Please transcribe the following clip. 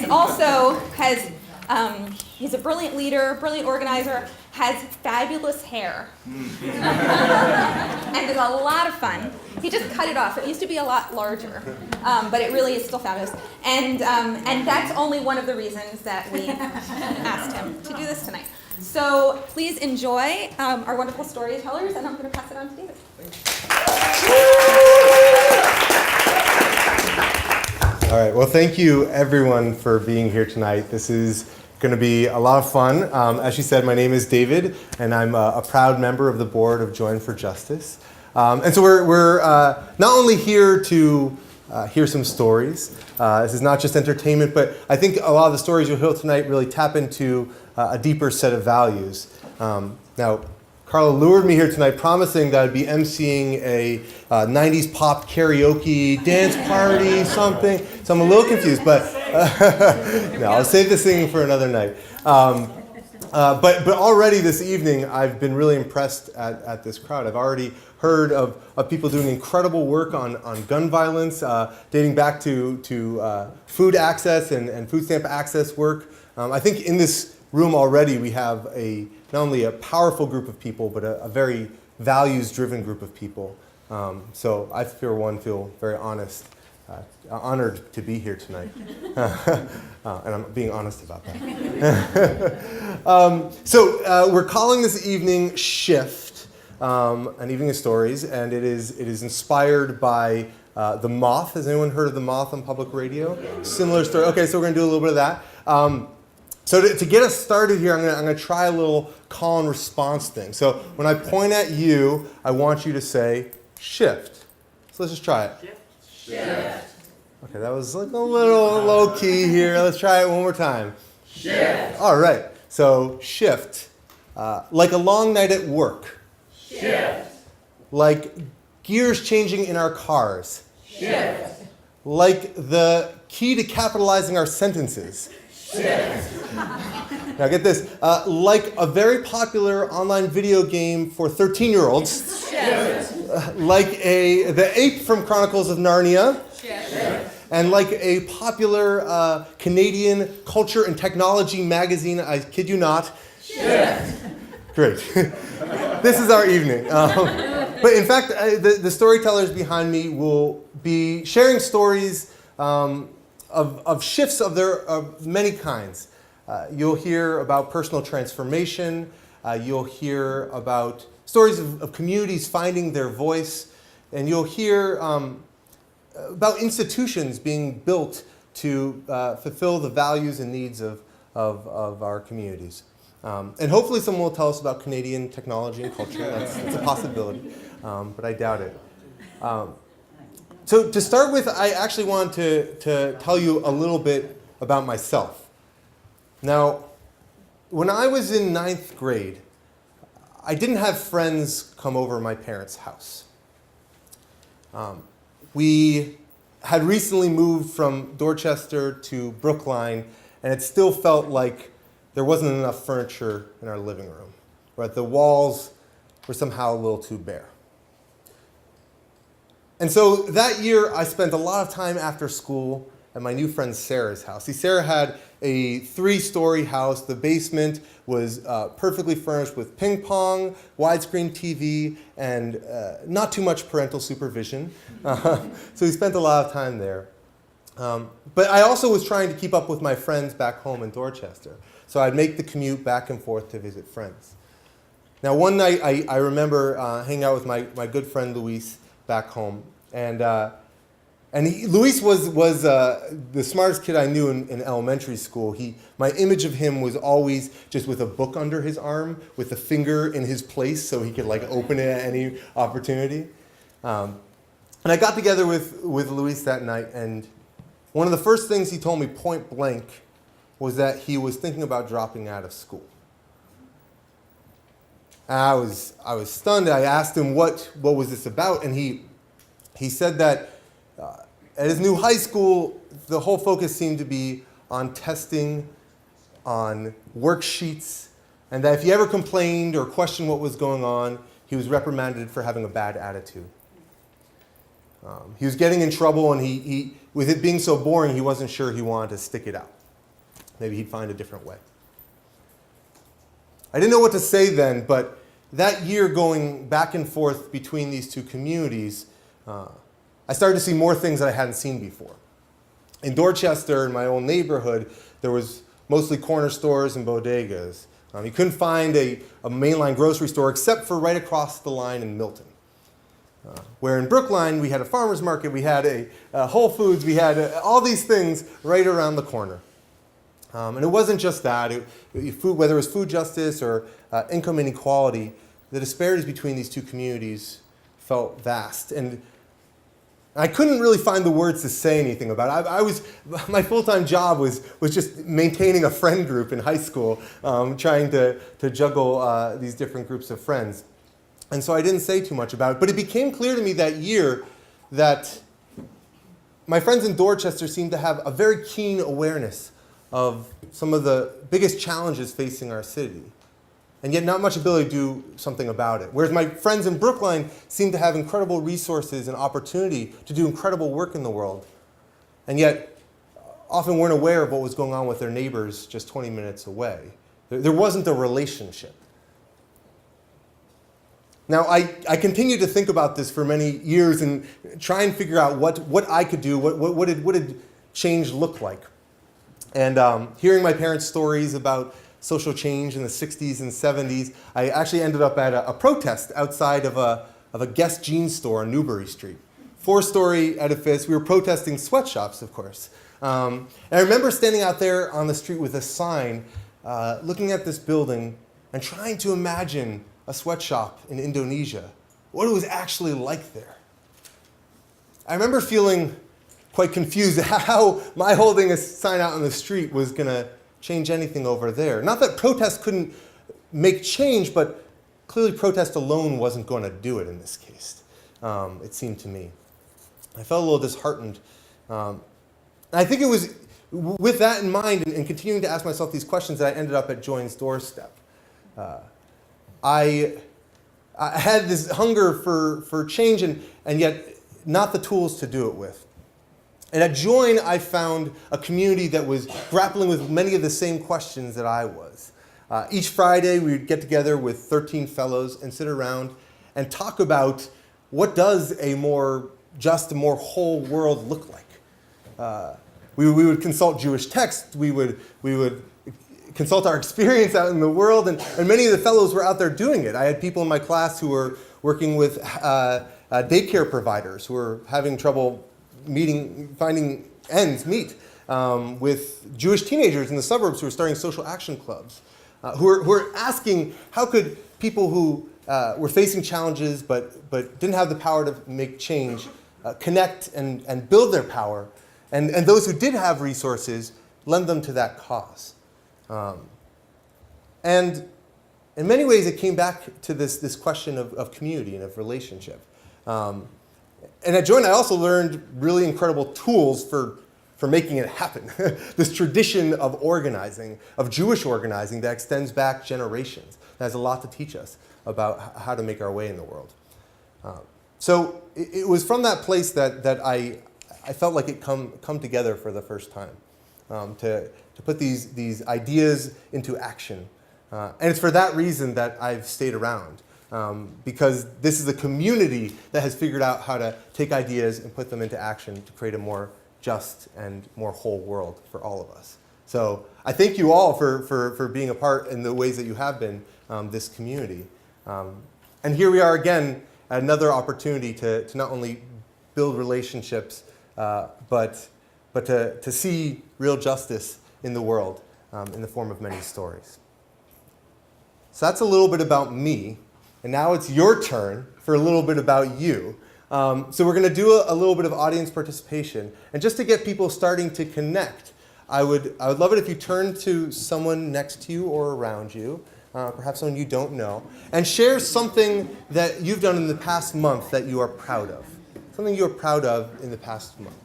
He's also he's a brilliant leader, brilliant organizer, has fabulous hair, and is a lot of fun. He just cut it off. It used to be a lot larger, but it really is still fabulous. And that's only one of the reasons that we asked him to do this tonight. So please enjoy our wonderful storytellers, and I'm going to pass it on to David. All right, well, thank you everyone for being here tonight. This is going to be a lot of fun. As she said, my name is David, and I'm a proud member of the board of Join for Justice. And so we're not only here to hear some stories. This is not just entertainment, but I think a lot of the stories you'll hear tonight really tap into a deeper set of values. Now, Carla lured me here tonight promising that I'd be emceeing a 90s pop karaoke dance party, something. So I'm a little confused, but no, I'll save the singing for another night. But already this evening, I've been really impressed at this crowd. I've already heard of people doing incredible work on gun violence, dating back to food access and food stamp access work. I think in this room already we have not only a powerful group of people, but a very values-driven group of people. So I, for one, feel very honored to be here tonight. And I'm being honest about that. So we're calling this evening Shift, an evening of stories, and it is inspired by The Moth. Has anyone heard of The Moth on public radio? Similar story. Okay, so we're going to do a little bit of that. So to get us started here, I'm going to try a little call and response thing. So when I point at you, I want you to say shift. So let's just try it. Shift. Okay, that was like a little low key here. Let's try it one more time. Shift. All right. So shift. Like a long night at work. Shift. Like gears changing in our cars. Shift. Like the key to capitalizing our sentences. Shift. Now get this, like a very popular online video game for 13-year-olds, like the ape from Chronicles of Narnia, and like a popular Canadian culture and technology magazine, I kid you not. Great. This is our evening. But in fact, the storytellers behind me will be sharing stories of shifts of many kinds. You'll hear about personal transformation. You'll hear about stories of communities finding their voice. And you'll hear about institutions being built to fulfill the values and needs of our communities. And hopefully someone will tell us about Canadian technology and culture. That's a possibility, but I doubt it. So to start with, I actually want to tell you a little bit about myself. Now, when I was in 9th grade, I didn't have friends come over my parents' house. We had recently moved from Dorchester to Brookline, and it still felt like there wasn't enough furniture in our living room. Right? The walls were somehow a little too bare. And so that year, I spent a lot of time after school at my new friend Sarah's house. See, Sarah had a 3-story house. The basement was perfectly furnished with ping pong, widescreen TV, and not too much parental supervision. So we spent a lot of time there. But I also was trying to keep up with my friends back home in Dorchester. So I'd make the commute back and forth to visit friends. Now, one night, I remember hanging out with my good friend Luis back home. And Luis was the smartest kid I knew in elementary school. My image of him was always just with a book under his arm, with a finger in his place so he could like open it at any opportunity. And I got together with Luis that night, and one of the first things he told me point blank was that he was thinking about dropping out of school. And I was stunned. I asked him what was this about, and he said that at his new high school, the whole focus seemed to be on testing, on worksheets, and that if he ever complained or questioned what was going on, he was reprimanded for having a bad attitude. He was getting in trouble, and he with it being so boring, he wasn't sure he wanted to stick it out. maybe he'd find a different way. I didn't know what to say then, but that year going back and forth between these two communities, I started to see more things that I hadn't seen before. In Dorchester, in my own neighborhood, there was mostly corner stores and bodegas. You couldn't find a mainline grocery store except for right across the line in Milton. Where in Brookline, we had a farmer's market, we had a Whole Foods, we had all these things right around the corner. And it wasn't just that. Whether it was food justice or income inequality, the disparities between these two communities felt vast. And I couldn't really find the words to say anything about it. My full-time job was just maintaining a friend group in high school, trying to juggle these different groups of friends. And so I didn't say too much about it. But it became clear to me that year that my friends in Dorchester seemed to have a very keen awareness of some of the biggest challenges facing our city, and yet not much ability to do something about it. Whereas my friends in Brookline seemed to have incredible resources and opportunity to do incredible work in the world, and yet often weren't aware of what was going on with their neighbors just 20 minutes away. There wasn't a relationship. Now, I continued to think about this for many years and try and figure out what I could do, what did change look like. And hearing my parents' stories about social change in the 60s and 70s, I actually ended up at a protest outside of a Guess jeans store on Newbury Street. 4-story edifice. We were protesting sweatshops, of course. And I remember standing out there on the street with a sign, looking at this building and trying to imagine a sweatshop in Indonesia, what it was actually like there. I remember feeling quite confused how my holding a sign out on the street was going to change anything over there. Not that protest couldn't make change, but clearly protest alone wasn't going to do it in this case, it seemed to me. I felt a little disheartened. And I think it was with that in mind and continuing to ask myself these questions that I ended up at Join's doorstep. I had this hunger for change and yet not the tools to do it with. And at Join, I found a community that was grappling with many of the same questions that I was. Each Friday, we would get together with 13 fellows and sit around and talk about what does a more just, a more whole world look like. We would consult Jewish texts. We would consult our experience out in the world, and many of the fellows were out there doing it. I had people in my class who were working with daycare providers who were having trouble finding ends meet, with Jewish teenagers in the suburbs who were starting social action clubs, who were asking how could people who were facing challenges but didn't have the power to make change connect and build their power, and those who did have resources lend them to that cause. And in many ways, it came back to this question of community and of relationship. And at Join, I also learned really incredible tools for making it happen. This tradition of organizing, of Jewish organizing that extends back generations. That has a lot to teach us about how to make our way in the world. So it was from that place that I felt like it come together for the first time. To put these ideas into action. And it's for that reason that I've stayed around, because this is a community that has figured out how to take ideas and put them into action to create a more just and more whole world for all of us. So I thank you all for being a part in the ways that you have been, this community. And here we are again, another opportunity to not only build relationships, but to see real justice in the world in the form of many stories. So that's a little bit about me. And now it's your turn for a little bit about you. So we're going to do a little bit of audience participation. And just to get people starting to connect, I would love it if you turn to someone next to you or around you, perhaps someone you don't know, and share something that you've done in the past month that you are proud of. Something you are proud of in the past month.